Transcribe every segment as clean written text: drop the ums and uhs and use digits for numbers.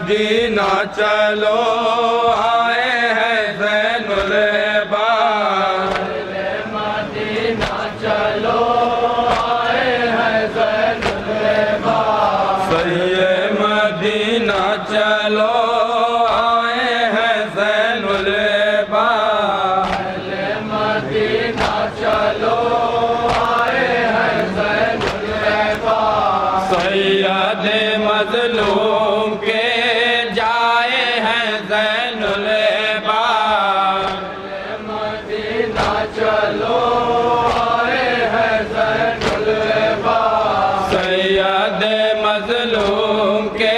Medina चलो आए हैं ज़ैनुल बार। मदीना चलो आए हैं ज़ैनुल बार। सैये मदीना चलो आए हैं ज़ैनुल बार। मदीना चलो आए हैं ज़ैनुल बार। सैयद मज़लूम के जाए हैं ज़ैनुल बार। मदीना चलो आए हैं ज़ैनुल बार। सैयद मज़लूम के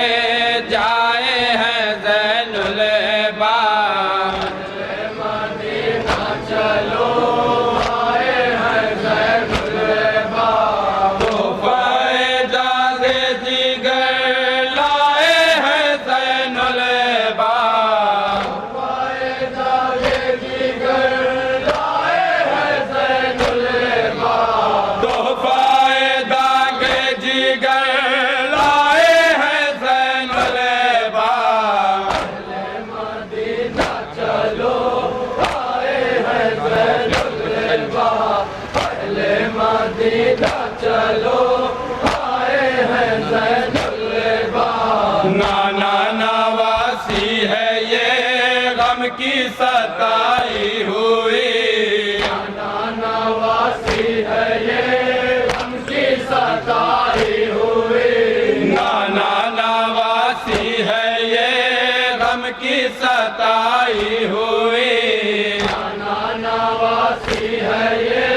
जाए हैं ज़ैनुल बार। मदीना चलो आए हैं ज़ैनुल बार। तोहफ़े दाग़े जिगर लाए हैं ज़ैनुल बार। दागे जिगर लाए हैं ज़ैनुल बार। तोहफ़े दाग़े जिगर लाए हैं ज़ैनुल बार। मदीना चलो आए हैं ज़ैनुल बार। पहले मदीना चलो आए हैं ज़ैनुल बार। नाना नवासी है ये गम की सताई हुई। नवासी है ये गम की सताई हुई। नाना नवासी है ये गम की सताई हुई। नवासी है ये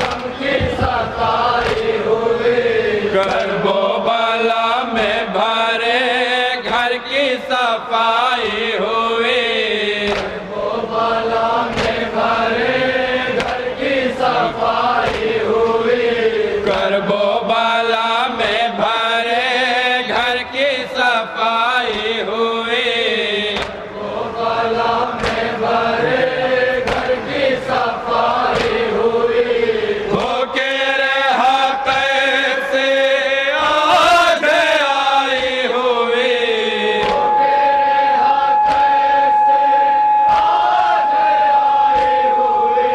गम की सताई हुई। करबो बाला में भरे घर की सफाई हुई। बाला में भरे घर की सफाई हुई। करबो बाला में भरे घर की सफाई हुई। बाला में भरे घर की सफाई हुई। होके रहा कैसे आज आई हुई। तेरे हाथ से आज आई हुई।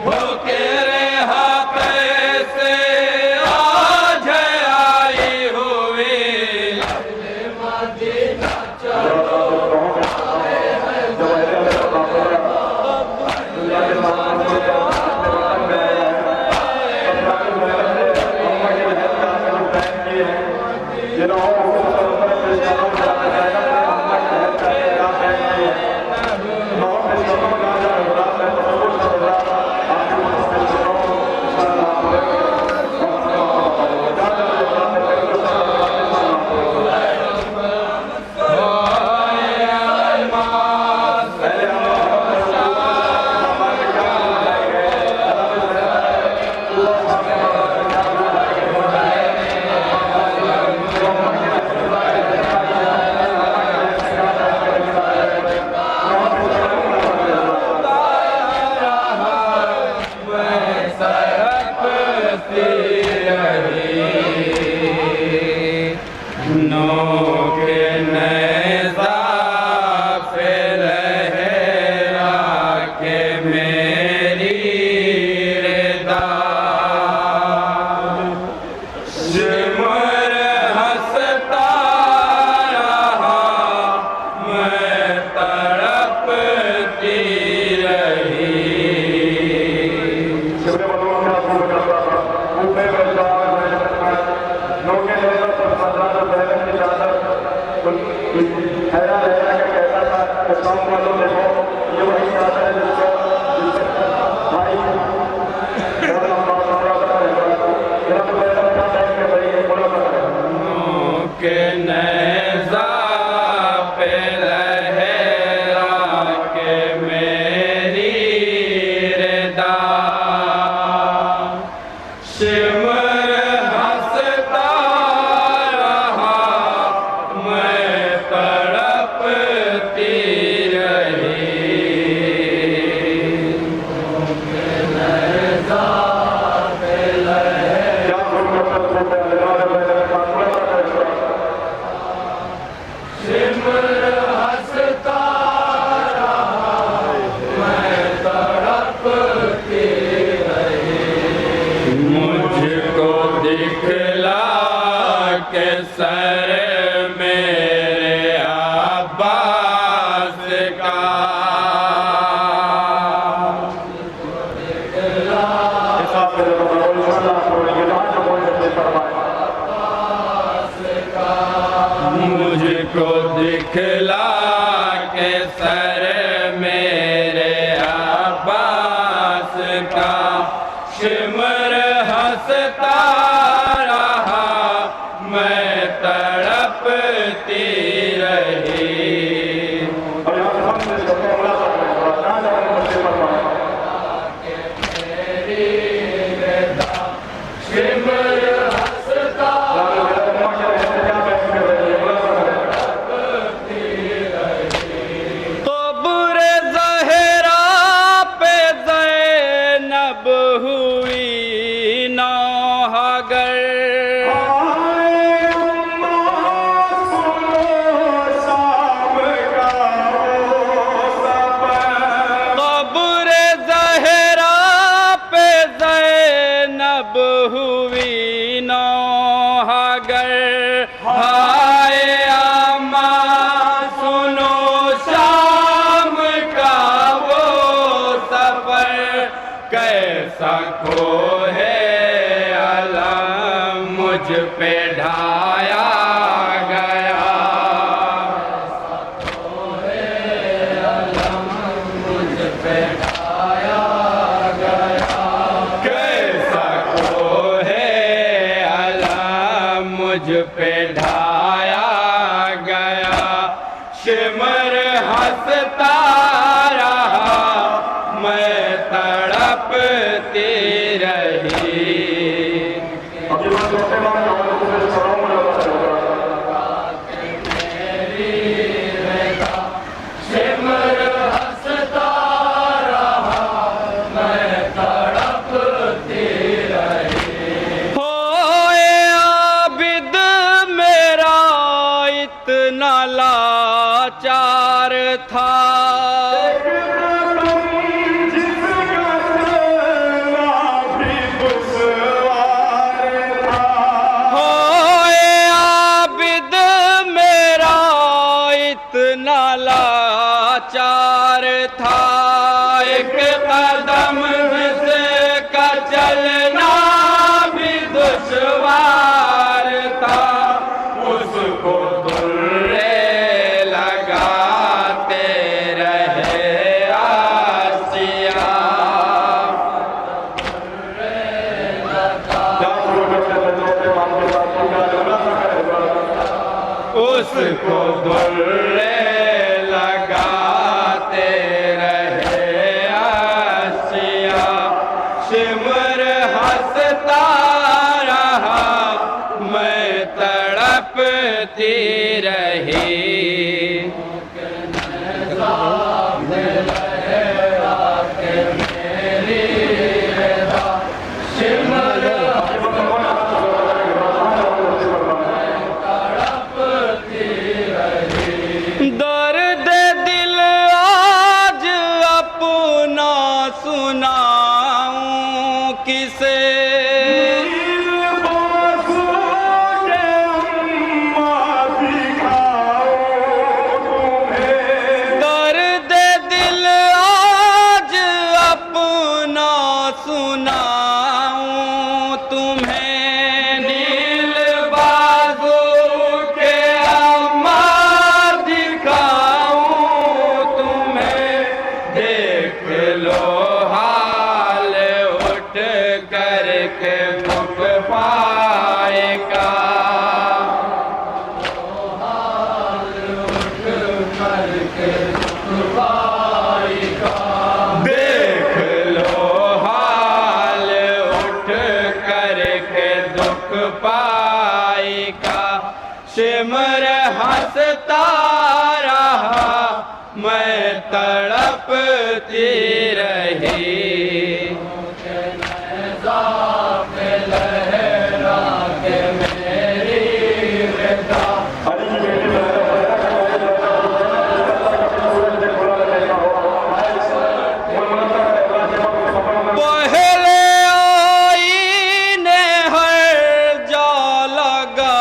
होके रहा कैसे आज आई हुई। मदीना चलो आए हैं के सर मेरे अब्बास का। मुझको दिखला के सर मेरे अब्बास का, शिमर हंसता रहा मैं तड़पती रही। तो बुरे ज़हरा पे ज़ैनब हुई नौहगर, तो बुरे ज़हरा पे ज़ैनब हुई नौहगर। हाय अम्मा सुनो शाम का वो सफर, कैसा खोहे अलम मुझ पे ढाया गया। कैसा खोहे अलम मुझ पे ढाया गया। शिमर हंसता रहा मैं तड़पती रही। होए आबिद मेरा इतना लाचार था, होए आबिद मेरा इतना लाचार था। एक कदम जिसका चलना भी दुश्वार था, उसको दुर्रे लगाते रहे आसिया। उसको दुर्रे लगाते रहे आसिया। शिमर हंसता रहा मैं तड़पती रही। दर्द दिल आज अपना सुनाऊं किसे, दर्द दिल आज अपना सुनाऊं तुम्हें। नील बाजू के अम्मा दिखाऊं तुम्हें, देख लो हाल उठ करके मुख पाएगा। देख लो हाल उठ करके दुख पाएगा। शिमर हंसता रहा मैं तड़पती रही। पहले आईने हर जा लगा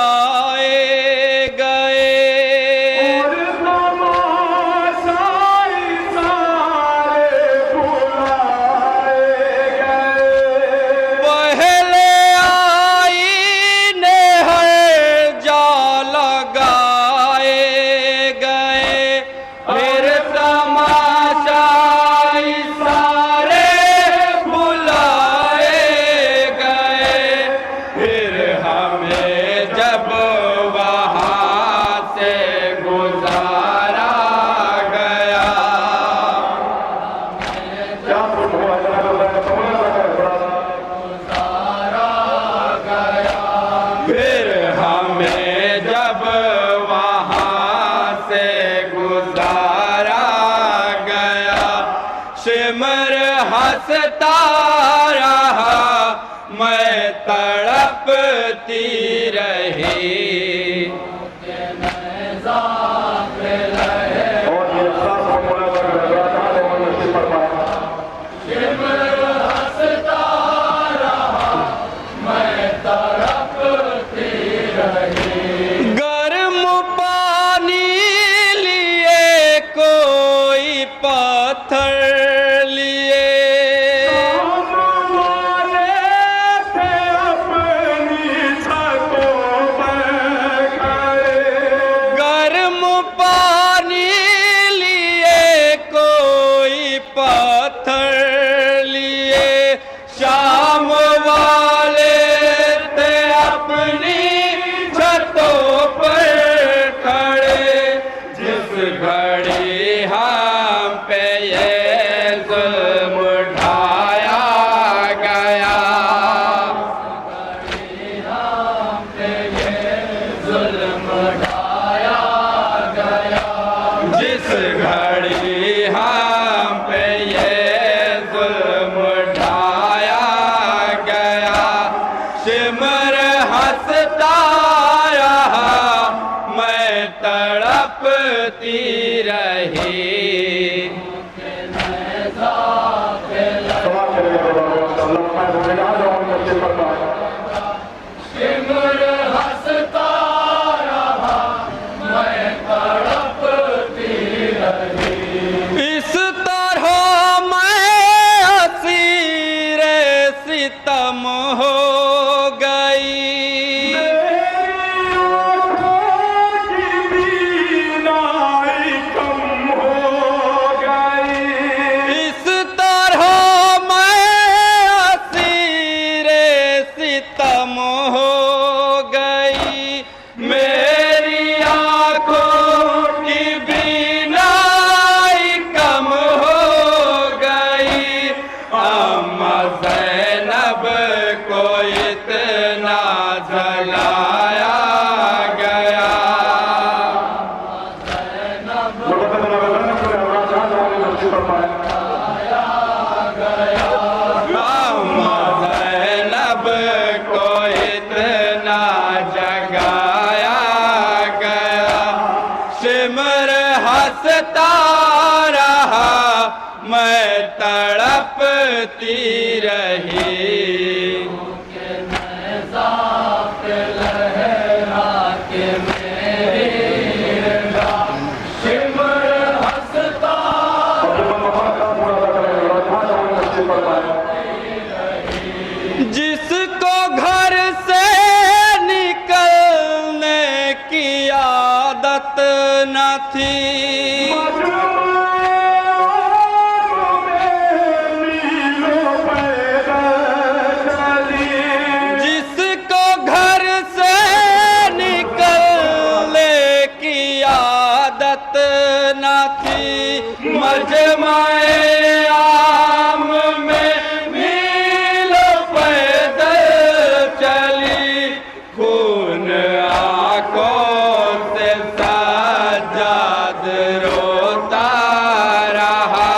रही। और ये खास मामला लग रहा था और नसीब पर पाया गर्म पानी लिए कोई पत्थर लिए, वाले थे अपनी छतों पर खड़े। गर्म पानी लिए कोई पत्थर लिए, शाम वाले थे अपनी छतों पर खड़े। जिस घड़ी हम पे ये जुल्म ढाया गया, जिस घड़ी हम पे ये जुल्म ढाया गया, सिमर हंसता रहा, मैं तड़पती रही। सवाल करेगा अल्लाह मैं बोलेगा और नसीब पर पाया इस तरह मैं असीर सितम हो गई। इस तरह मैं असीर सितम हो गई। मेरी आँखों की बीनाई कम हो गई। अम्मा ज़ैनब को इतना जलाया गया, अम्मा ज़ैनब को इतना जगाया गया। सिमर हंसता रहा, मैं तड़पती रही। जिसको घर से निकलने की आदत न थी, जिसको घर से निकलने की आदत न थी, मजमाए आम में मीलों पैदल चली। खून आंखों से सज्जाद रोता रहा,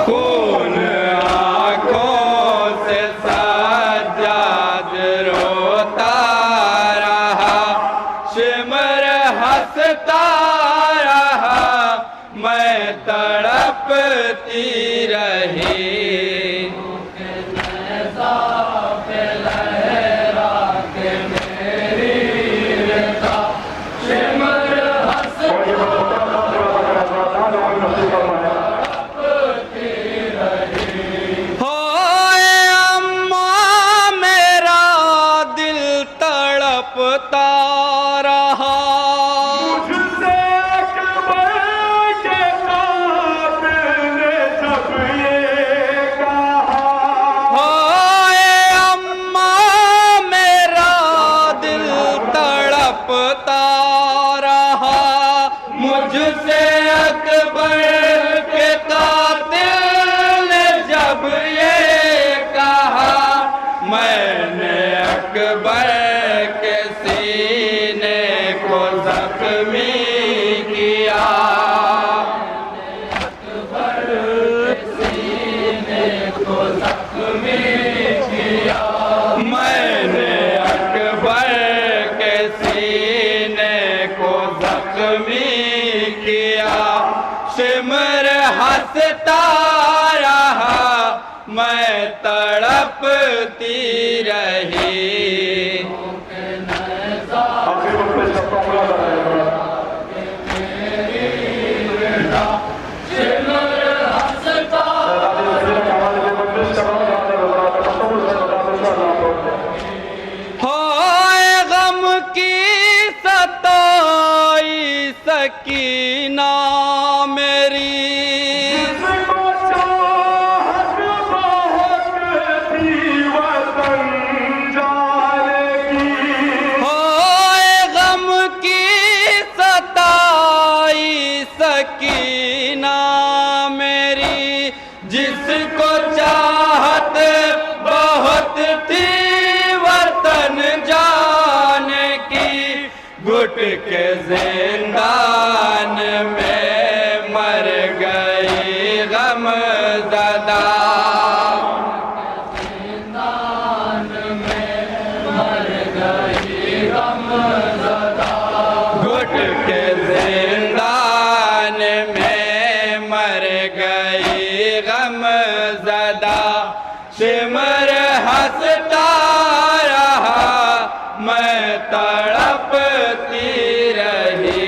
खून आंखों से सज्जाद रोता रहा। सिमर हंसता रहा, मैं तड़पती रही। होए अम्मा मेरा दिल तड़पता रहा, होए अम्मा मेरा दिल तड़पता रहा। मुझसे अकबर के कातिल ने जब ये कहा, मैंने अकबर के सीने को जख्मी किया। तड़पती रही। आखिरी वक्त में शब्दों को याद आएगा। होए गम की सताई सकीना मेरी, होए गम की सताई सकीना मेरी, जिसको चाहत बहुत थी वतन जाने की, घुट के जिंदान में मर गई गम ज़दा। घुट के जिंदान में मर गई गम ज़दा। सिमर हंसता रहा मैं तड़पती रही।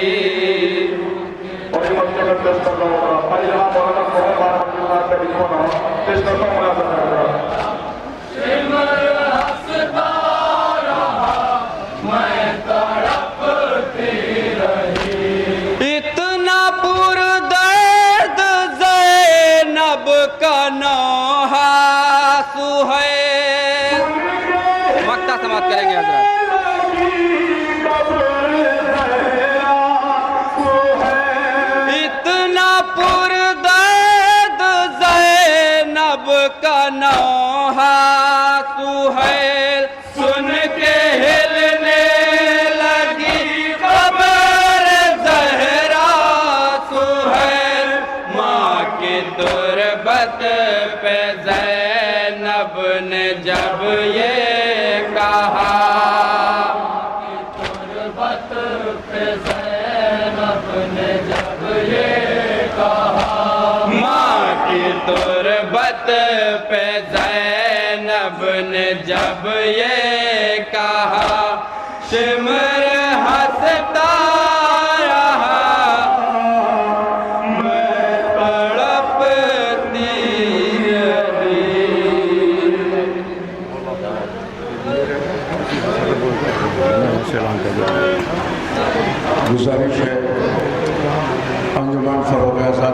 इतना पुरदर्द ज़ैनब का नौहा सुहैल, मक्ता समाप्त करेंगे हज़रत। इतना पुरदर्द ज़ैनब का नौहा सुहैल, सुन के हिलने लगी कब्र ज़हरा सुहैल। माँ की तुरबत पे ज़ैनब ने जब ये कहा, माँ की तुरबत पे ज़ैनब ने जब ये कहा, सिमर हंसता रहा मैं तड़पती रही। गुजारिश है